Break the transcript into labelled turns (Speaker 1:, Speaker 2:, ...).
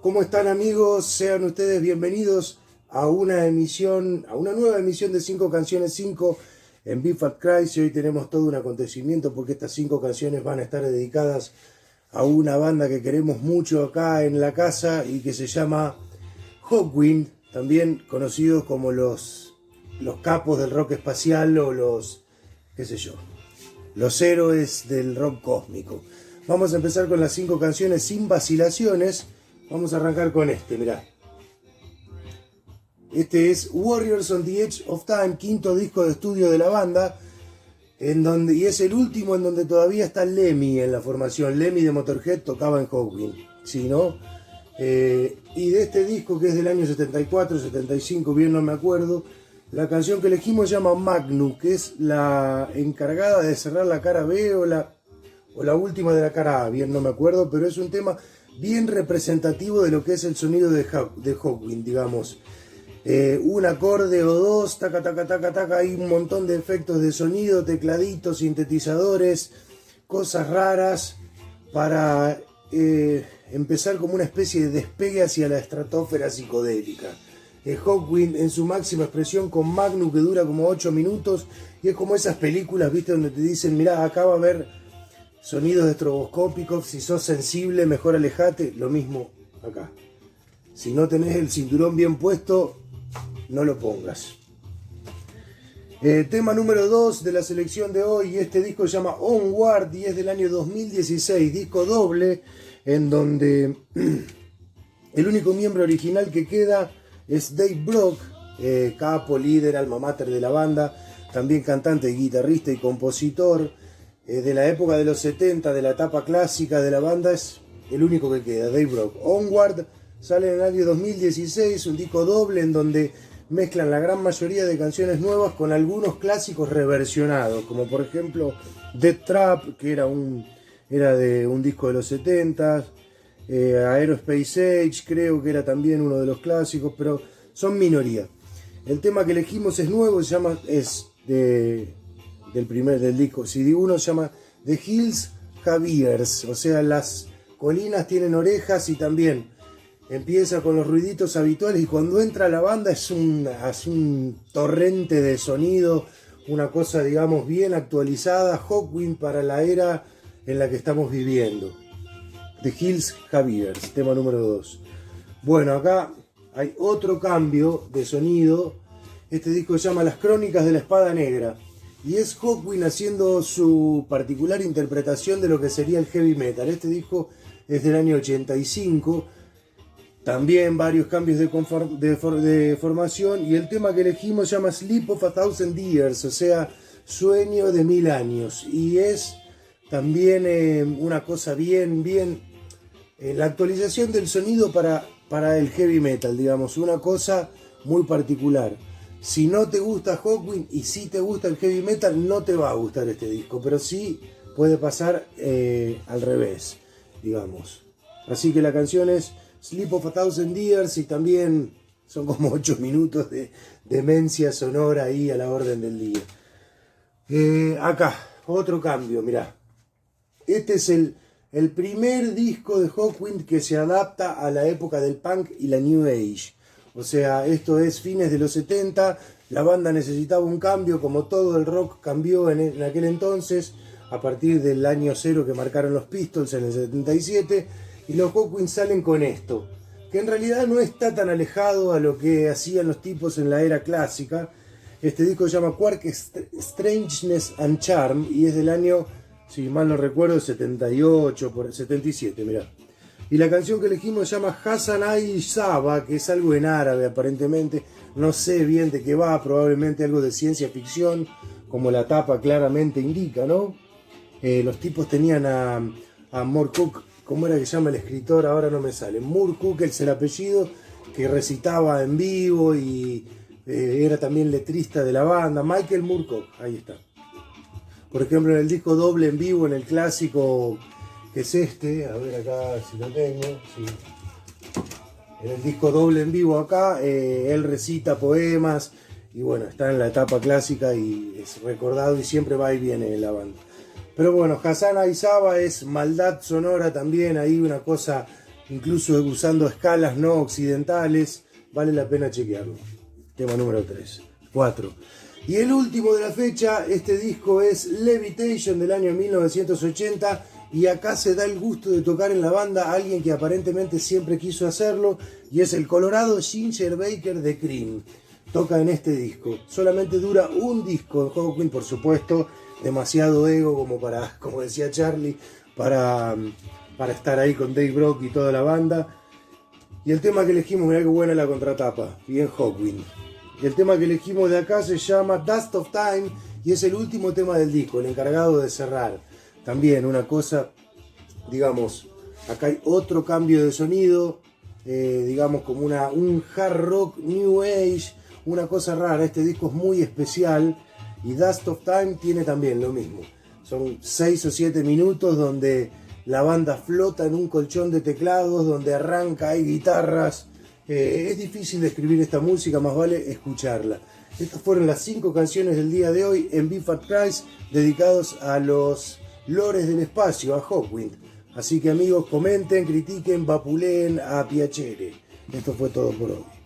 Speaker 1: ¿Cómo están, amigos? Sean ustedes bienvenidos a una nueva emisión de 5 canciones 5 en Beef at Christ. Hoy tenemos todo un acontecimiento porque estas 5 canciones van a estar dedicadas a una banda que queremos mucho acá en la casa y que se llama Hawkwind, también conocidos como los capos del rock espacial o los héroes del rock cósmico. Vamos a empezar con las 5 canciones sin vacilaciones. Vamos a arrancar con mirá. Este es Warriors on the Edge of Time, quinto disco de estudio de la banda, y es el último en donde todavía está Lemmy en la formación. Lemmy de Motorhead tocaba en Hawkwind, ¿sí, no? Y de este disco, que es del año 74, 75, bien no me acuerdo, la canción que elegimos se llama Magnum, que es la encargada de cerrar la cara B o la última de la cara A, bien no me acuerdo, pero es un tema bien representativo de lo que es el sonido de Hawkwind, digamos. Un acorde o dos, taca, taca, taca, taca, hay un montón de efectos de sonido, tecladitos, sintetizadores, cosas raras, para empezar como una especie de despegue hacia la estratosfera psicodélica. Hawkwind en su máxima expresión con Magnum, que dura como 8 minutos, y es como esas películas, ¿viste? Donde te dicen, mirá, acá va a haber sonidos estroboscópicos, si sos sensible, mejor alejate. Lo mismo acá. Si no tenés el cinturón bien puesto, no lo pongas. Tema número 2 de la selección de hoy. Este disco se llama Onward y es del año 2016. Disco doble en donde el único miembro original que queda es Dave Brock, capo, líder, alma mater de la banda. También cantante, guitarrista y compositor. De la época de los 70, de la etapa clásica de la banda, es el único que queda, Dave Brock. Onward sale en el año 2016, un disco doble en donde mezclan la gran mayoría de canciones nuevas con algunos clásicos reversionados, como por ejemplo Death Trap, que era de un disco de los 70, Aerospace Age, creo que era también uno de los clásicos, pero son minoría. El tema que elegimos es nuevo, del disco. CD 1 se llama The Hills Have Ears, o sea, las colinas tienen orejas, y también empieza con los ruiditos habituales, y cuando entra la banda es un torrente de sonido, una cosa, digamos, bien actualizada. Hawkwind para la era en la que estamos viviendo. The Hills Have Ears, tema número 2. Bueno, acá hay otro cambio de sonido. Este disco se llama Las Crónicas de la Espada Negra, y es Hawkwind haciendo su particular interpretación de lo que sería el heavy metal. Este disco es del año 85. También varios cambios de formación, y el tema que elegimos se llama Sleep of a Thousand Years, o sea, sueño de 1000 años. Y es también una cosa bien, la actualización del sonido para el heavy metal, digamos, una cosa muy particular. Si no te gusta Hawkwind y si te gusta el heavy metal, no te va a gustar este disco, pero sí puede pasar al revés, digamos. Así que la canción es Sleep of a Thousand Years, y también son como 8 minutos de demencia sonora ahí a la orden del día. Acá, otro cambio, mirá. Este es el primer disco de Hawkwind que se adapta a la época del punk y la New Age. O sea, esto es fines de los 70, la banda necesitaba un cambio, como todo el rock cambió en aquel entonces, a partir del año 0 que marcaron los Pistols en el 77, y los Hawkwind salen con esto, que en realidad no está tan alejado a lo que hacían los tipos en la era clásica. Este disco se llama Quark Strangeness and Charm, y es del año, si mal no recuerdo, 78, 77, mirá. Y la canción que elegimos se llama Hassan Ay Saba, que es algo en árabe aparentemente. No sé bien de qué va, probablemente algo de ciencia ficción, como la tapa claramente indica, ¿no? Los tipos tenían a Moore Cook, ¿cómo era que se llama el escritor? Ahora no me sale. Moore Cook es el apellido, que recitaba en vivo y era también letrista de la banda. Michael Moorcock, ahí está. Por ejemplo, en el disco doble en vivo, en el clásico, que es a ver acá si lo tengo, sí. En el disco doble en vivo acá, él recita poemas, y bueno, está en la etapa clásica y es recordado y siempre va y viene en la banda. Pero bueno, Hassan Ay Saba es maldad sonora también, ahí una cosa incluso usando escalas no occidentales. Vale la pena chequearlo. Tema número 3. 4. Y el último de la fecha, este disco es Levitation del año 1980. Y acá se da el gusto de tocar en la banda a alguien que aparentemente siempre quiso hacerlo. Y es el Colorado Ginger Baker de Cream. Toca en este disco. Solamente dura un disco en Hawkwind, por supuesto. Demasiado ego como para, como decía Charlie, para estar ahí con Dave Brock y toda la banda. Y el tema que elegimos, mirá qué buena la contratapa, bien Hawkwind. Y el tema que elegimos de acá se llama Dust of Time y es el último tema del disco, el encargado de cerrar. También una cosa, digamos, acá hay otro cambio de sonido, digamos como un hard rock new age, una cosa rara. Este disco es muy especial y Dust of Time tiene también lo mismo. Son 6 o 7 minutos donde la banda flota en un colchón de teclados, donde arranca, hay guitarras. Es difícil describir esta música, más vale escucharla. Estas fueron las 5 canciones del día de hoy en Beef at Christ, dedicados a los lores del espacio, a Hawkwind. Así que amigos, comenten, critiquen, vapuleen a Piacere. Esto fue todo por hoy.